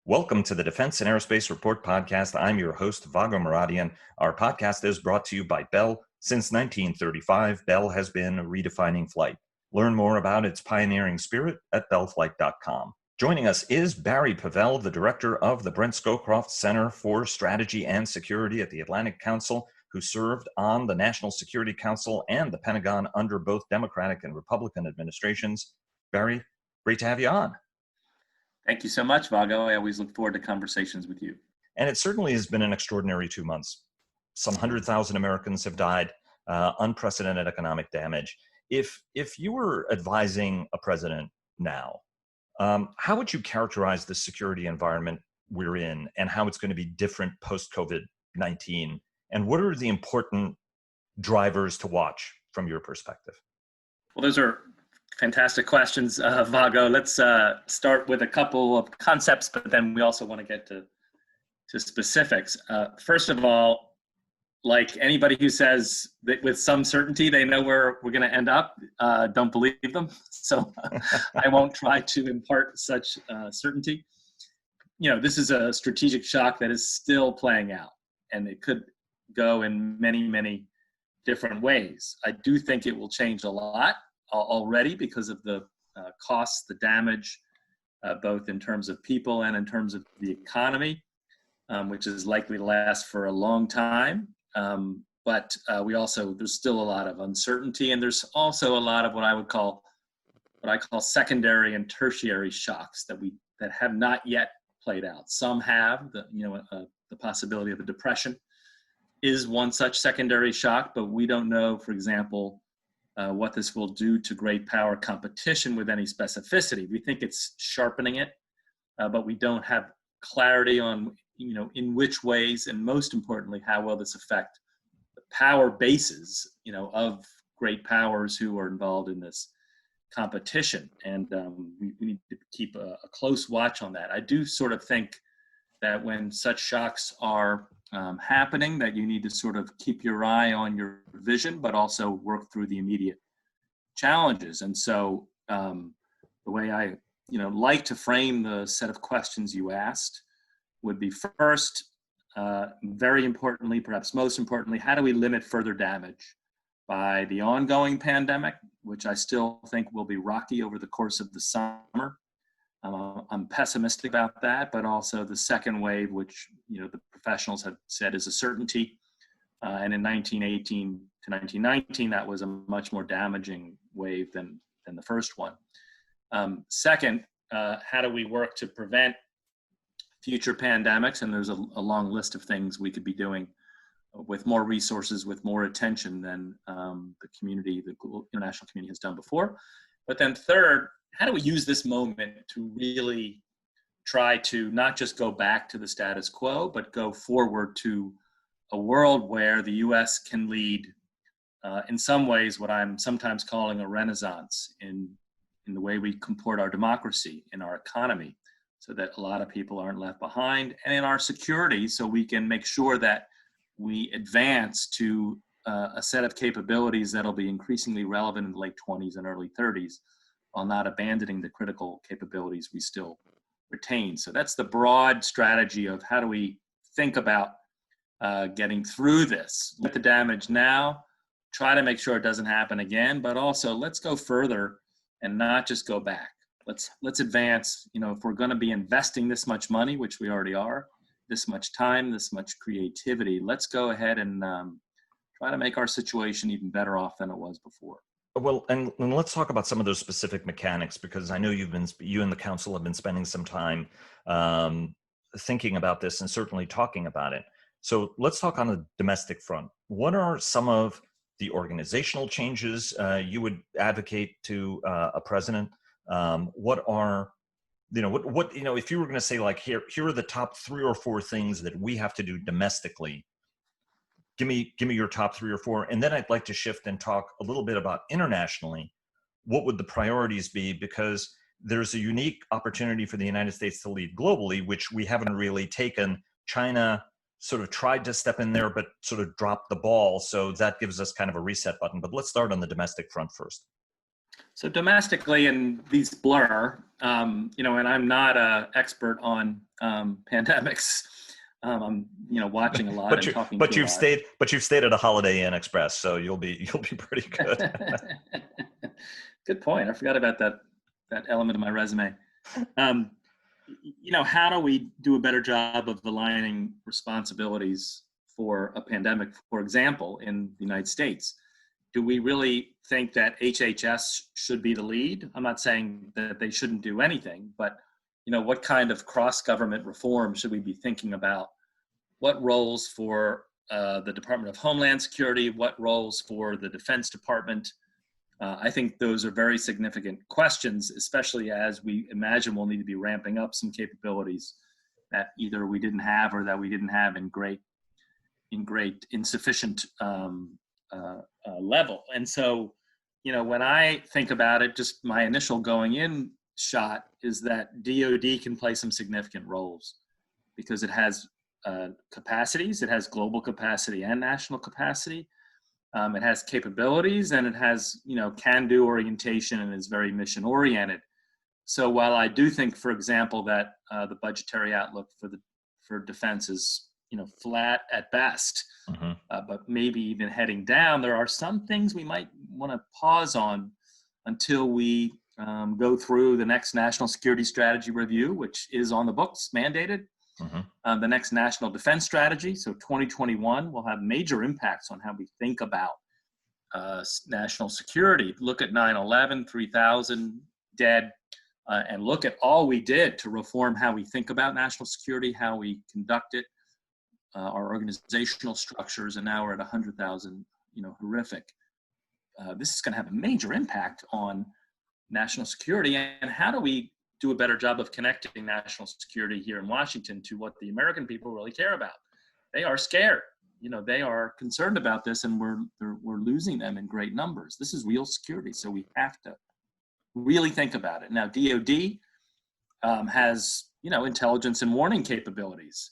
Welcome to the Defense and Aerospace Report podcast. I'm your host, Vago Muradian. Our podcast is brought to you by Bell. Since 1935, Bell has been redefining flight. Learn more about its pioneering spirit at bellflight.com. Joining us is Barry Pavel, the director of the Brent Scowcroft Center for Strategy and Security at the Atlantic Council, who served on the National Security Council and the Pentagon under both Democratic and Republican administrations. Barry, great to have you on. Thank you so much, Vago. I always look forward to conversations with you. And it certainly has been an extraordinary 2 months. Some 100,000 Americans have died, unprecedented economic damage. If you were advising a president now, how would you characterize the security environment we're in and how it's going to be different post-COVID-19? And what are the important drivers to watch from your perspective? Well, those are fantastic questions, Vago. Let's start with a couple of concepts, but then we also want to get to specifics. First of all, like anybody who says that with some certainty they know where we're going to end up, don't believe them. So I won't try to impart such certainty. You know, this is a strategic shock that is still playing out, and it could go in many, many different ways. I do think it will change a lot already because of the costs, the damage, both in terms of people and in terms of the economy, which is likely to last for a long time. But there's still a lot of uncertainty, and there's also a lot of what I call secondary and tertiary shocks that have not yet played out. Some have, the possibility of a depression is one such secondary shock, but we don't know, for example, what this will do to great power competition with any specificity. We think it's sharpening it, but we don't have clarity on, in which ways, and most importantly, how will this affect the power bases, of great powers who are involved in this competition. And we need to keep a close watch on that. I do sort of think that when such shocks are happening, that you need to sort of keep your eye on your vision, but also work through the immediate challenges. And so the way I, like to frame the set of questions you asked would be first, very importantly, perhaps most importantly, how do we limit further damage by the ongoing pandemic, which I still think will be rocky over the course of the summer. I'm pessimistic about that, but also the second wave, which the professionals have said is a certainty. And in 1918 to 1919, that was a much more damaging wave than the first one. Second, how do we work to prevent future pandemics? And there's a long list of things we could be doing with more resources, with more attention than the international community has done before. But then third, how do we use this moment to really try to not just go back to the status quo, but go forward to a world where the U.S. can lead in some ways what I'm sometimes calling a renaissance in the way we comport our democracy, in our economy, so that a lot of people aren't left behind, and in our security, so we can make sure that we advance to a set of capabilities that'll be increasingly relevant in the late 20s and early 30s, while not abandoning the critical capabilities we still retain. So that's the broad strategy of how do we think about getting through this. Let the damage now, try to make sure it doesn't happen again, but also let's go further and not just go back. Let's advance. If we're going to be investing this much money, which we already are, this much time, this much creativity, let's go ahead and try to make our situation even better off than it was before. Well, and let's talk about some of those specific mechanics, because I know you and the council have been spending some time thinking about this and certainly talking about it. So let's talk on the domestic front. What are some of the organizational changes you would advocate to a president? What are, if you were going to say, like, here are the top 3 or 4 things that we have to do domestically. Give me your top 3 or 4. And then I'd like to shift and talk a little bit about internationally. What would the priorities be? Because there's a unique opportunity for the United States to lead globally, which we haven't really taken. China sort of tried to step in there, but sort of dropped the ball. So that gives us kind of a reset button. But let's start on the domestic front first. So domestically, and these blur, and I'm not an expert on pandemics. I'm, watching a lot and talking to a lot. But you've stayed at a Holiday Inn Express, so you'll be pretty good. Good point. I forgot about that element of my resume. How do we do a better job of aligning responsibilities for a pandemic? For example, in the United States, do we really think that HHS should be the lead? I'm not saying that they shouldn't do anything, but what kind of cross-government reform should we be thinking about? What roles for the Department of Homeland Security? What roles for the Defense Department? I think those are very significant questions, especially as we imagine we'll need to be ramping up some capabilities that either we didn't have or that we didn't have in insufficient level. And so, when I think about it, just my initial going in shot is that DoD can play some significant roles because it has capacities, it has global capacity and national capacity. It has capabilities and it has, can-do orientation and is very mission-oriented. So while I do think, for example, that the budgetary outlook for defense is, flat at best, but maybe even heading down, there are some things we might want to pause on until we go through the next National Security Strategy Review, which is on the books, mandated. The next National Defense Strategy, so 2021, will have major impacts on how we think about national security. Look at 9/11, 3,000 dead, and look at all we did to reform how we think about national security, how we conduct it, our organizational structures, and now we're at 100,000, horrific. This is going to have a major impact on national security, and how do we do a better job of connecting national security here in Washington to what the American people really care about? They are scared. They are concerned about this, and we're losing them in great numbers. This is real security, so we have to really think about it. Now, DoD has, intelligence and warning capabilities.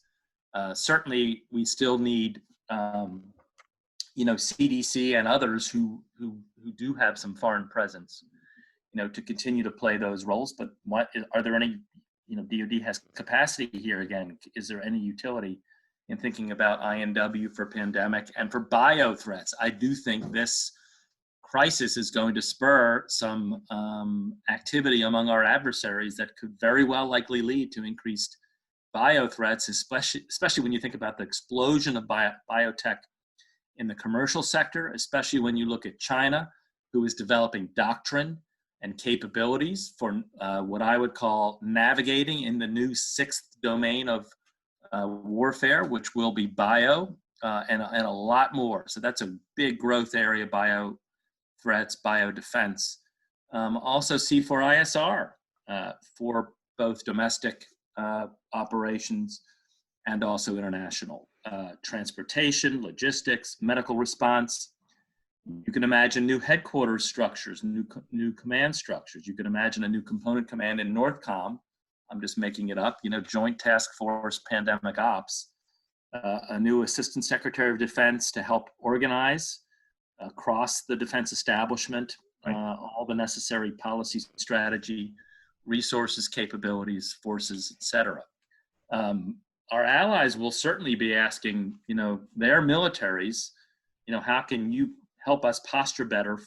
Certainly, we still need, CDC and others who do have some foreign presence, to continue to play those roles. But are there any, DoD has capacity here again. Is there any utility in thinking about INW for pandemic and for bio threats? I do think this crisis is going to spur some activity among our adversaries that could very well likely lead to increased bio threats, especially when you think about the explosion of biotech in the commercial sector, especially when you look at China, who is developing doctrine and capabilities for what I would call navigating in the new sixth domain of warfare, which will be bio and a lot more. So that's a big growth area, bio threats, bio defense. Also C4ISR for both domestic operations and also international. Transportation, logistics, medical response. You can imagine new headquarters structures, new command structures. You can imagine a new component command in NORTHCOM. I'm just making it up, Joint Task Force Pandemic Ops. A new Assistant Secretary of Defense to help organize across the defense establishment, all the necessary policy, strategy, resources, capabilities, forces, etc. Our allies will certainly be asking, their militaries, how can you help us posture better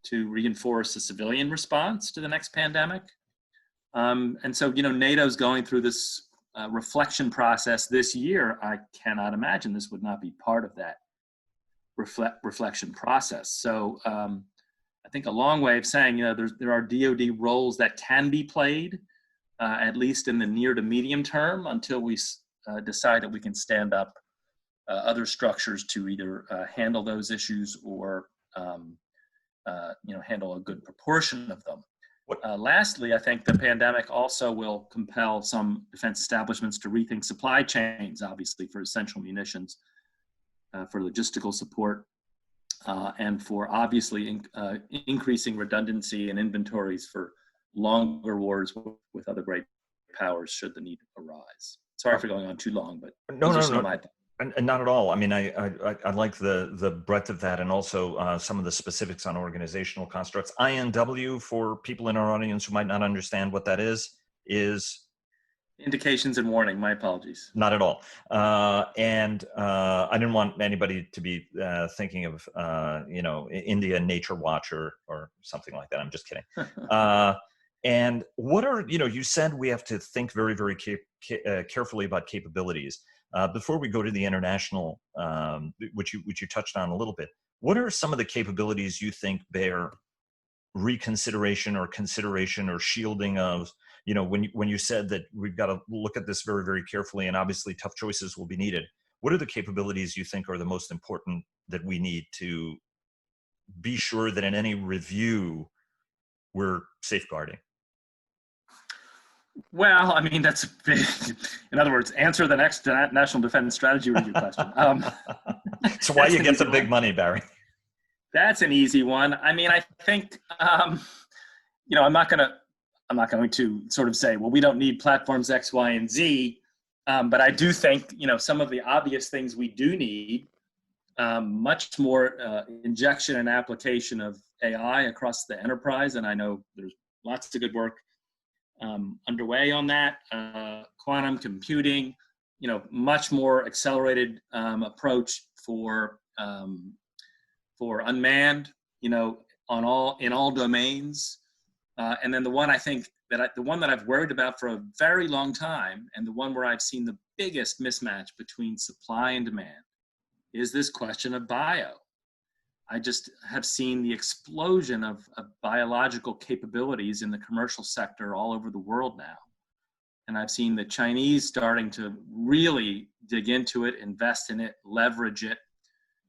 to reinforce the civilian response to the next pandemic? And so, NATO's going through this reflection process this year. I cannot imagine this would not be part of that reflection process. So I think a long way of saying, there are DoD roles that can be played, at least in the near to medium term, until we decide that we can stand up other structures to either handle those issues or handle a good proportion of them. Lastly, I think the pandemic also will compel some defense establishments to rethink supply chains, obviously for essential munitions, for logistical support, and for obviously increasing redundancy and inventories for longer wars with other great powers should the need arise. Sorry for going on too long, but no. And not at all. I mean, I like the breadth of that, and also some of the specifics on organizational constructs. INW, for people in our audience who might not understand what that is Indications and warning. My apologies. not at all. And I didn't want anybody to be thinking of India Nature Watch or something like that. I'm just kidding. And what are, you said we have to think very, very carefully about capabilities. Before we go to the international, which you touched on a little bit, what are some of the capabilities you think bear reconsideration or consideration or shielding of, when you said that we've got to look at this very, very carefully, and obviously tough choices will be needed, what are the capabilities you think are the most important that we need to be sure that in any review we're safeguarding? Well, I mean, that's big. In other words, answer the next National Defense Strategy Review question. So why you get the big money, Barry? That's an easy one. I mean, I think, I'm not going to sort of say, well, we don't need platforms X, Y, and Z. But I do think, some of the obvious things we do need, much more injection and application of AI across the enterprise. And I know there's lots of good work underway on that. Quantum computing, much more accelerated approach for unmanned, in all domains. And then the one I think the one that I've worried about for a very long time, and the one where I've seen the biggest mismatch between supply and demand, is this question of bio. I just have seen the explosion of biological capabilities in the commercial sector all over the world now. And I've seen the Chinese starting to really dig into it, invest in it, leverage it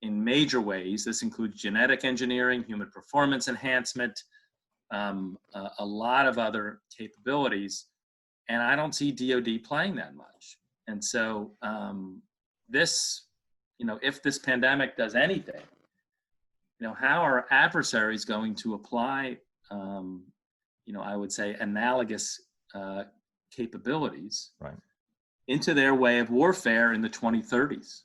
in major ways. This includes genetic engineering, human performance enhancement, a lot of other capabilities. And I don't see DoD playing that much. And so this, if this pandemic does anything, how are adversaries going to apply, I would say analogous capabilities right into their way of warfare in the 2030s?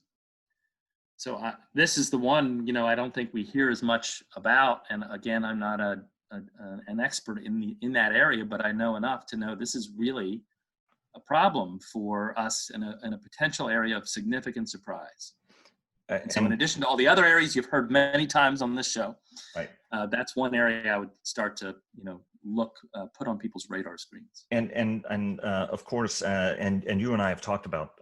So this is the one, I don't think we hear as much about. And again, I'm not an expert in that area, but I know enough to know this is really a problem for us in a potential area of significant surprise. And so in addition to all the other areas you've heard many times on this show, right, that's one area I would start to, put on people's radar screens. And of course, and you and I have talked about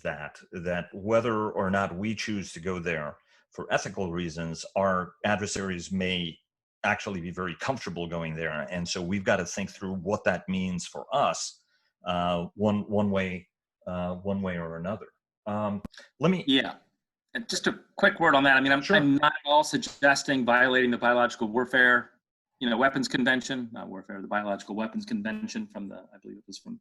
that whether or not we choose to go there for ethical reasons, our adversaries may actually be very comfortable going there, and so we've got to think through what that means for us, one way or another. Yeah. And just a quick word on that. I mean, I'm not at all suggesting violating the Biological Warfare, Weapons Convention, not warfare, the Biological Weapons Convention from I believe it was from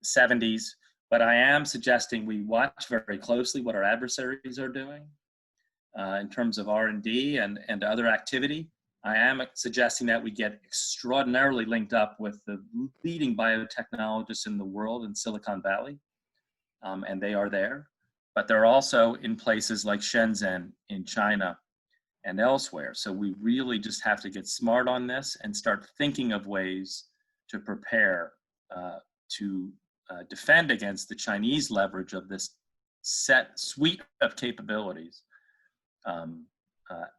the 70s. But I am suggesting we watch very closely what our adversaries are doing in terms of R&D and other activity. I am suggesting that we get extraordinarily linked up with the leading biotechnologists in the world in Silicon Valley, and they are there. But they're also in places like Shenzhen in China and elsewhere. So we really just have to get smart on this and start thinking of ways to prepare to defend against the Chinese leverage of this suite of capabilities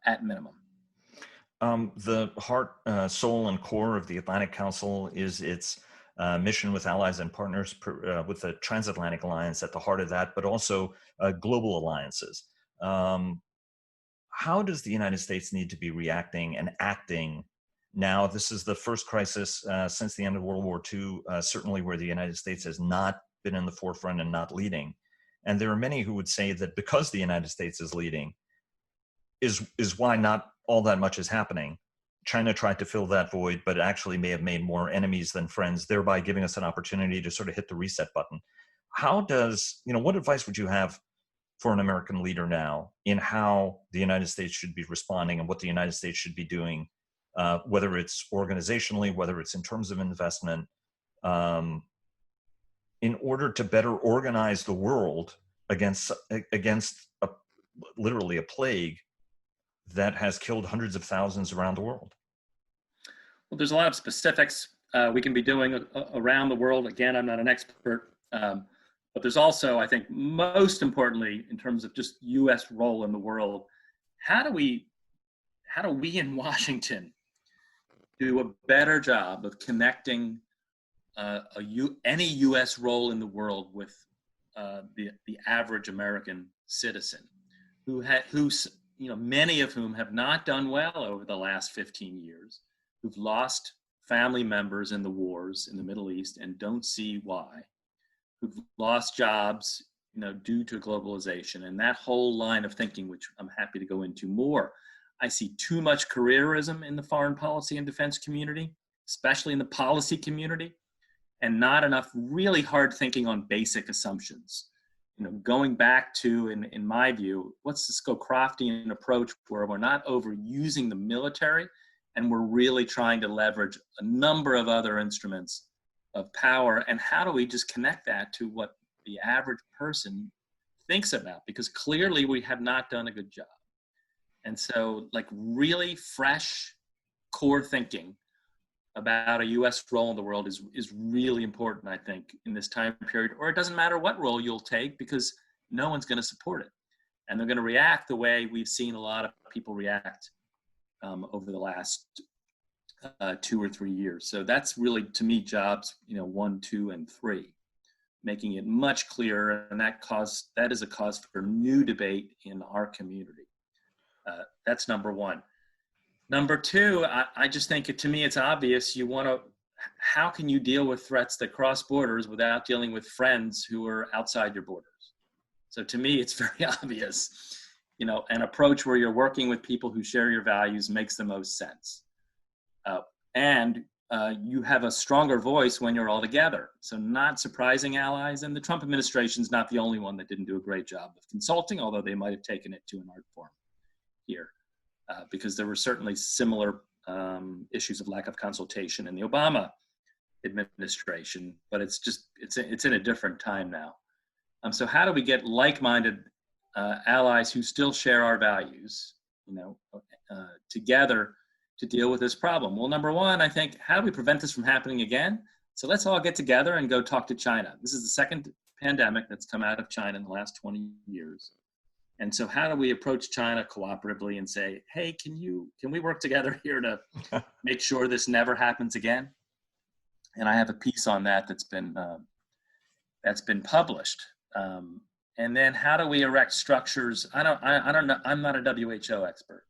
at minimum. The heart, soul, and core of the Atlantic Council is its mission with allies and partners, with the Transatlantic Alliance at the heart of that, but also global alliances. How does the United States need to be reacting and acting now? This is the first crisis since the end of World War II, certainly where the United States has not been in the forefront and not leading. And there are many who would say that because the United States is leading is why not all that much is happening. China tried to fill that void, but actually may have made more enemies than friends, thereby giving us an opportunity to sort of hit the reset button. How does, what advice would you have for an American leader now in how the United States should be responding and what the United States should be doing, whether it's organizationally, whether it's in terms of investment, in order to better organize the world against a, literally a plague that has killed hundreds of thousands around the world? Well, there's a lot of specifics we can be doing around the world. Again, I'm not an expert, but there's also, I think, most importantly, in terms of just U.S. role in the world, how do we in Washington do a better job of connecting any U.S. role in the world with the average American citizen, who's many of whom have not done well over the last 15 years, who've lost family members in the wars in the Middle East and don't see why, who've lost jobs, due to globalization, and that whole line of thinking, which I'm happy to go into more. I see too much careerism in the foreign policy and defense community, especially in the policy community, and not enough really hard thinking on basic assumptions. Going back to, in my view, what's the Scowcroftian approach where we're not overusing the military and we're really trying to leverage a number of other instruments of power, and how do we just connect that to what the average person thinks about? Because clearly we have not done a good job. And so, like, really fresh core thinking about a U.S. role in the world is really important, I think, in this time period. Or it doesn't matter what role you'll take, because no one's going to support it. And they're going to react the way we've seen a lot of people react over the last 2 or 3 years. So that's really, to me, jobs 1, 2, and 3, making it much clearer. And that is a cause for new debate in our community. That's number one. Number two, I just think to me, it's obvious. How can you deal with threats that cross borders without dealing with friends who are outside your borders? So to me, it's very obvious. An approach where you're working with people who share your values makes the most sense. And you have a stronger voice when you're all together. So not surprising allies. And the Trump administration is not the only one that didn't do a great job of consulting, although they might have taken it to an art form here. Because there were certainly similar issues of lack of consultation in the Obama administration, but it's in a different time now. So how do we get like-minded allies who still share our values, together to deal with this problem? Well, number one, I think, how do we prevent this from happening again? So let's all get together and go talk to China. This is the second pandemic that's come out of China in the last 20 years. And so how do we approach China cooperatively and say, hey, can we work together here to make sure this never happens again? And I have a piece on that that's been published. And then how do we erect structures? I don't know. I'm not a WHO expert,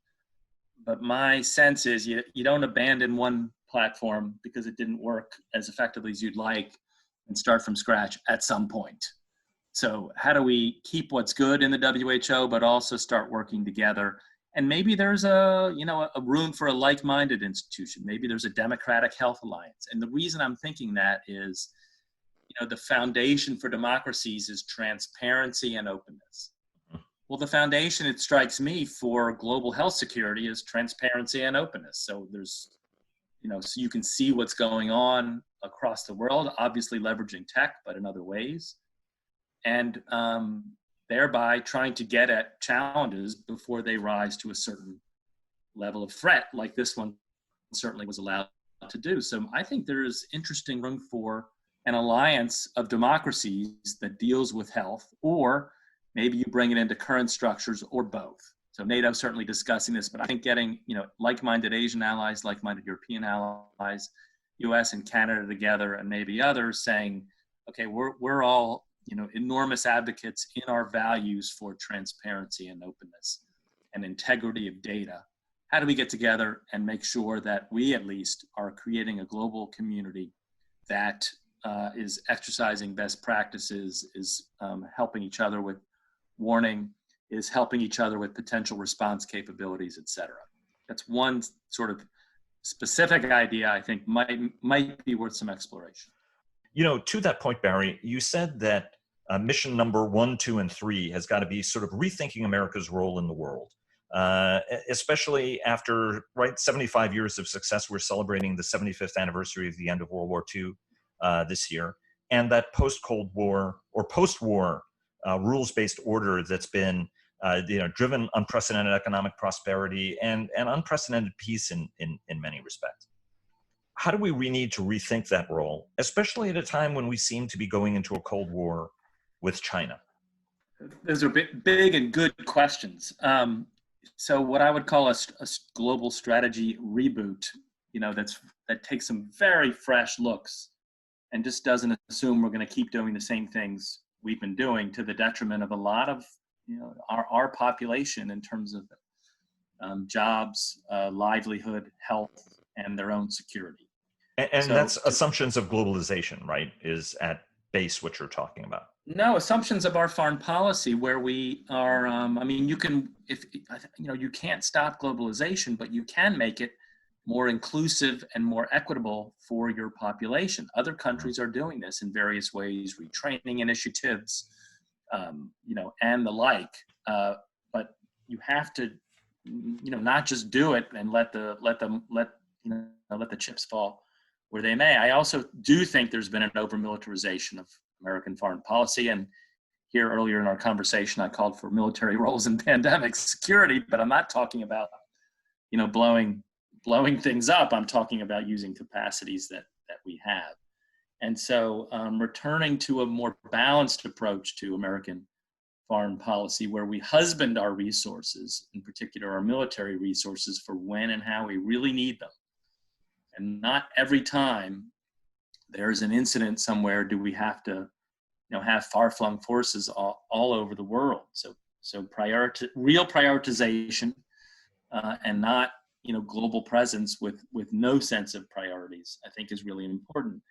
but my sense is you don't abandon one platform because it didn't work as effectively as you'd like and start from scratch at some point. So how do we keep what's good in the WHO, but also start working together? And maybe there's a room for a like-minded institution. Maybe there's a Democratic Health Alliance. And the reason I'm thinking that is, the foundation for democracies is transparency and openness. Well, the foundation, it strikes me, for global health security is transparency and openness. So there's, so you can see what's going on across the world, obviously leveraging tech, but in other ways. And thereby trying to get at challenges before they rise to a certain level of threat, like this one certainly was allowed to do. So I think there is interesting room for an alliance of democracies that deals with health, or maybe you bring it into current structures, or both. So NATO's certainly discussing this, but I think getting like-minded Asian allies, like-minded European allies, US and Canada together, and maybe others, saying, okay, we're all enormous advocates in our values for transparency and openness and integrity of data. How do we get together and make sure that we at least are creating a global community that is exercising best practices, is helping each other with warning, is helping each other with potential response capabilities, et cetera? That's one sort of specific idea I think might be worth some exploration. To that point, Barry, you said that mission number 1, 2, and 3 has got to be sort of rethinking America's role in the world, especially after 75 years of success. We're celebrating the 75th anniversary of the end of World War II this year, and that post-Cold War or post-war rules-based order that's been driven unprecedented economic prosperity and unprecedented peace in many respects. How do we need to rethink that role, especially at a time when we seem to be going into a Cold War with China? Those are big and good questions. So what I would call a global strategy reboot, that takes some very fresh looks and just doesn't assume we're going to keep doing the same things we've been doing to the detriment of a lot of our population in terms of jobs, livelihood, health, and their own security. And that's assumptions of globalization, right? Is at base what you're talking about. No, assumptions of our foreign policy where we are, you can't stop globalization, but you can make it more inclusive and more equitable for your population. Other countries are doing this in various ways, retraining initiatives, and the like. But you have to, not just do it and let the chips fall where they may. I also do think there's been an over-militarization of American foreign policy. And here earlier in our conversation, I called for military roles in pandemic security, but I'm not talking about, blowing things up. I'm talking about using capacities that we have. And so returning to a more balanced approach to American foreign policy where we husband our resources, in particular our military resources, for when and how we really need them. And not every time there's an incident somewhere do we have to have far-flung forces all over the world. So real prioritization and not global presence with no sense of priorities, I think, is really important.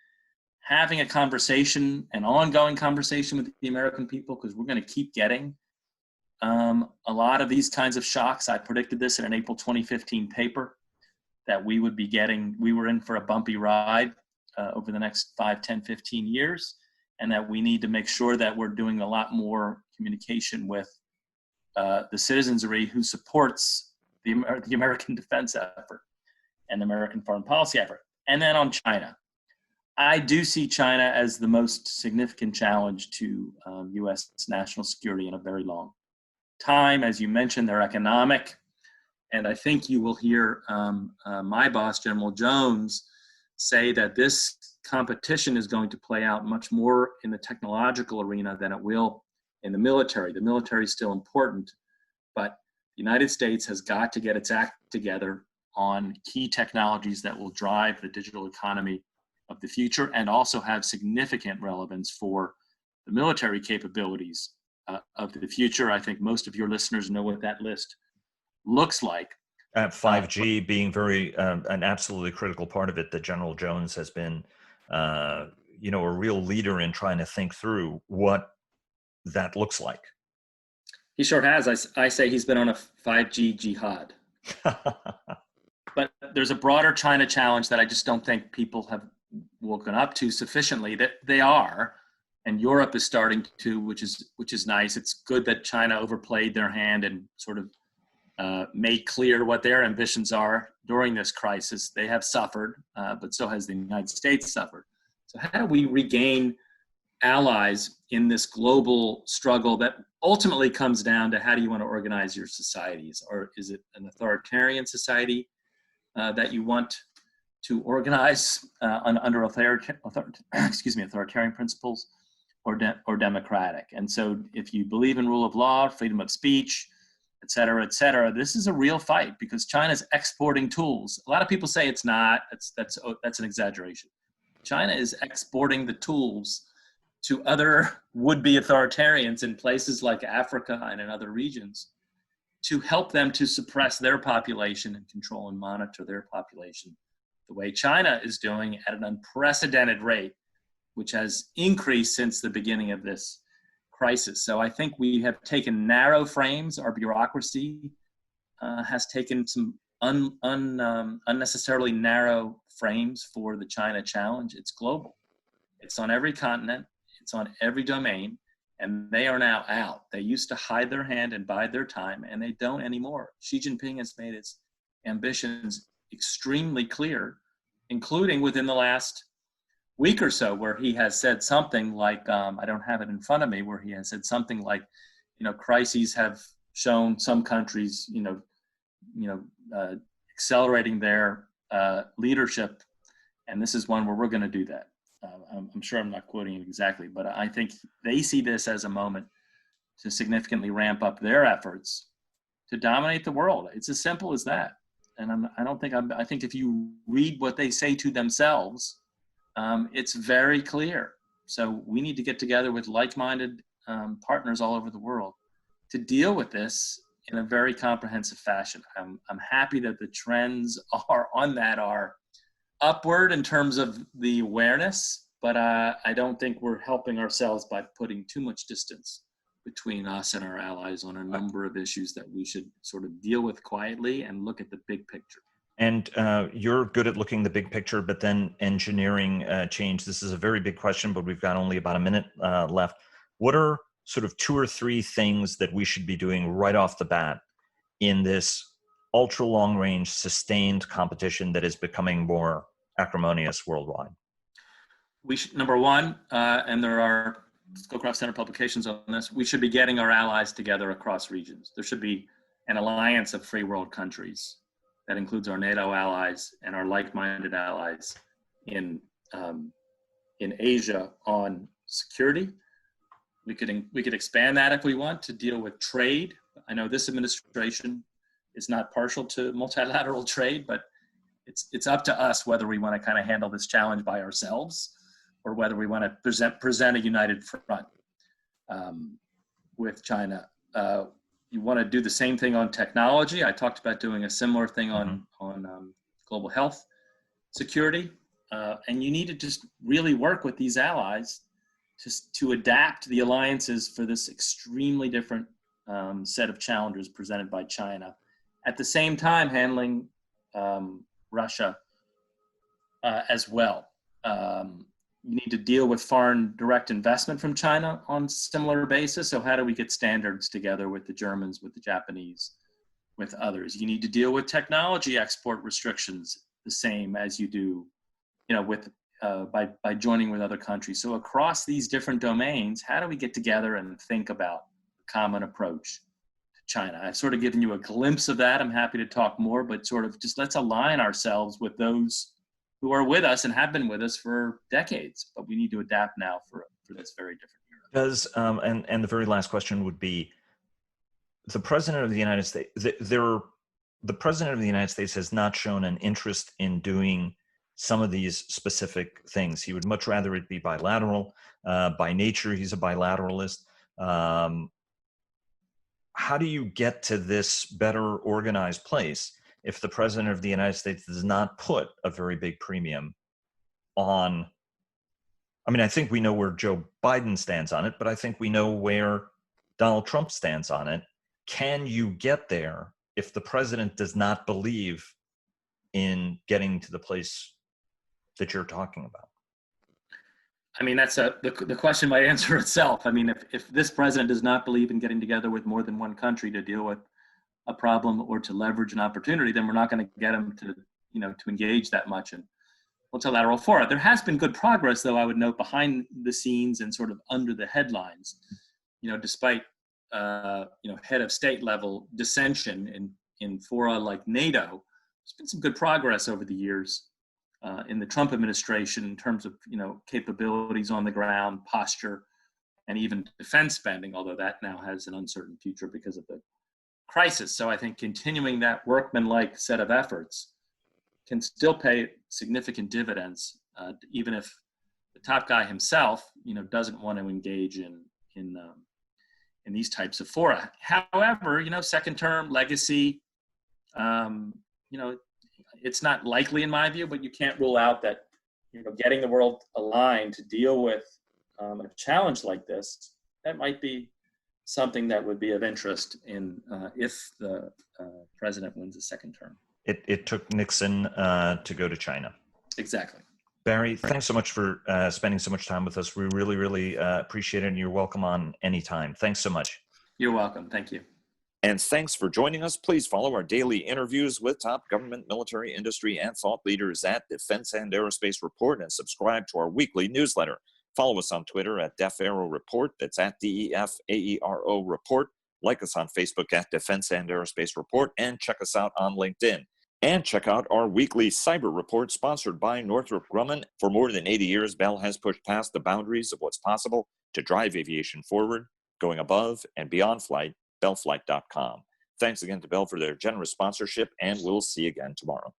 Having a conversation, an ongoing conversation with the American people, because we're going to keep getting a lot of these kinds of shocks. I predicted this in an April 2015 paper that we would be getting. We were in for a bumpy ride over the next 5, 10, 15 years, and that we need to make sure that we're doing a lot more communication with the citizenry who supports the American defense effort and the American foreign policy effort. And then on China, I do see China as the most significant challenge to U.S. national security in a very long time. As you mentioned, they're economic. And I think you will hear my boss, General Jones, say that this competition is going to play out much more in the technological arena than it will in the military. The military is still important, but the United States has got to get its act together on key technologies that will drive the digital economy of the future and also have significant relevance for the military capabilities of the future. I think most of your listeners know what that list looks like. 5G being an absolutely critical part of it, that General Jones has been, a real leader in trying to think through what that looks like. He sure has. I say he's been on a 5G jihad. But there's a broader China challenge that I just don't think people have woken up to sufficiently. That they are, and Europe is starting to, which is nice. It's good that China overplayed their hand and sort of made clear what their ambitions are during this crisis. They have suffered, but so has the United States suffered. So how do we regain allies in this global struggle that ultimately comes down to how do you want to organize your societies? Or is it an authoritarian society that you want to organize under authoritarian principles, or democratic? And so if you believe in rule of law, freedom of speech, et cetera, this is a real fight because China's exporting tools. A lot of people say it's not. That's an exaggeration. China is exporting the tools to other would-be authoritarians in places like Africa and in other regions to help them to suppress their population and control and monitor their population the way China is doing at an unprecedented rate, which has increased since the beginning of this crisis. So I think we have taken narrow frames. Our bureaucracy has taken some unnecessarily narrow frames for the China challenge. It's global. It's on every continent. It's on every domain. And they are now out. They used to hide their hand and bide their time, and they don't anymore. Xi Jinping has made his ambitions extremely clear, including within the last week or so where he has said something like, I don't have it in front of me, where he has said something like, crises have shown some countries, accelerating their leadership, and this is one where we're going to do that. I'm sure I'm not quoting it exactly, but I think they see this as a moment to significantly ramp up their efforts to dominate the world. It's as simple as that. And I think if you read what they say to themselves, it's very clear. So we need to get together with like-minded partners all over the world to deal with this in a very comprehensive fashion. I'm happy that the trends are upward in terms of the awareness, but I don't think we're helping ourselves by putting too much distance between us and our allies on a number of issues that we should sort of deal with quietly and look at the big picture. And you're good at looking the big picture, but then engineering change. This is a very big question, but we've got only about a minute left. What are sort of 2 or 3 things that we should be doing right off the bat in this ultra long range sustained competition that is becoming more acrimonious worldwide? We should, number one, and there are Scowcroft Center publications on this, we should be getting our allies together across regions. There should be an alliance of free world countries that includes our NATO allies and our like-minded allies in Asia on security. We could expand that if we want to deal with trade. I know this administration is not partial to multilateral trade, but it's up to us whether we want to kind of handle this challenge by ourselves or whether we want to present a united front with China. You want to do the same thing on technology. I talked about doing a similar thing on global health security. And you need to just really work with these allies to adapt the alliances for this extremely different set of challenges presented by China. At the same time, handling Russia as well. You need to deal with foreign direct investment from China on similar basis. So how do we get standards together with the Germans, with the Japanese, with others? You need to deal with technology export restrictions the same as you do, with by joining with other countries. So across these different domains, how do we get together and think about a common approach to China? I've sort of given you a glimpse of that. I'm happy to talk more, but sort of just let's align ourselves with those who are with us and have been with us for decades, but we need to adapt now for this very different era. Does and the very last question would be: the President of the United States, the President of the United States has not shown an interest in doing some of these specific things. He would much rather it be bilateral. By nature, he's a bilateralist. How do you get to this better organized place if the President of the United States does not put a very big premium on? I mean, I think we know where Joe Biden stands on it, but I think we know where Donald Trump stands on it. Can you get there if the president does not believe in getting to the place that you're talking about? I mean, that's the question might answer itself. I mean, if this president does not believe in getting together with more than one country to deal with a problem or to leverage an opportunity, then we're not going to get him to, to engage that much in multilateral fora. There has been good progress, though, I would note, behind the scenes and sort of under the headlines, despite, head of state level dissension in fora like NATO. There's been some good progress over the years in the Trump administration in terms of, capabilities on the ground, posture, and even defense spending, although that now has an uncertain future because of the crisis. So I think continuing that workman-like set of efforts can still pay significant dividends, even if the top guy himself, doesn't want to engage in these types of fora. However, second term legacy, it's not likely in my view, but you can't rule out that, getting the world aligned to deal with a challenge like this, that might be something that would be of interest in if the president wins a second term. It took Nixon to go to China. Exactly. Barry, thanks so much for spending so much time with us. We really, really appreciate it, and you're welcome on anytime. Thanks so much. You're welcome. Thank you. And thanks for joining us. Please follow our daily interviews with top government, military, industry, and thought leaders at Defense and Aerospace Report, and subscribe to our weekly newsletter. Follow us on Twitter at DEFAERO Report. That's at DEFAERO Report. Like us on Facebook at Defense and Aerospace Report, and check us out on LinkedIn. And check out our weekly cyber report sponsored by Northrop Grumman. For more than 80 years, Bell has pushed past the boundaries of what's possible to drive aviation forward, going above and beyond flight. Bellflight.com. Thanks again to Bell for their generous sponsorship, and we'll see you again tomorrow.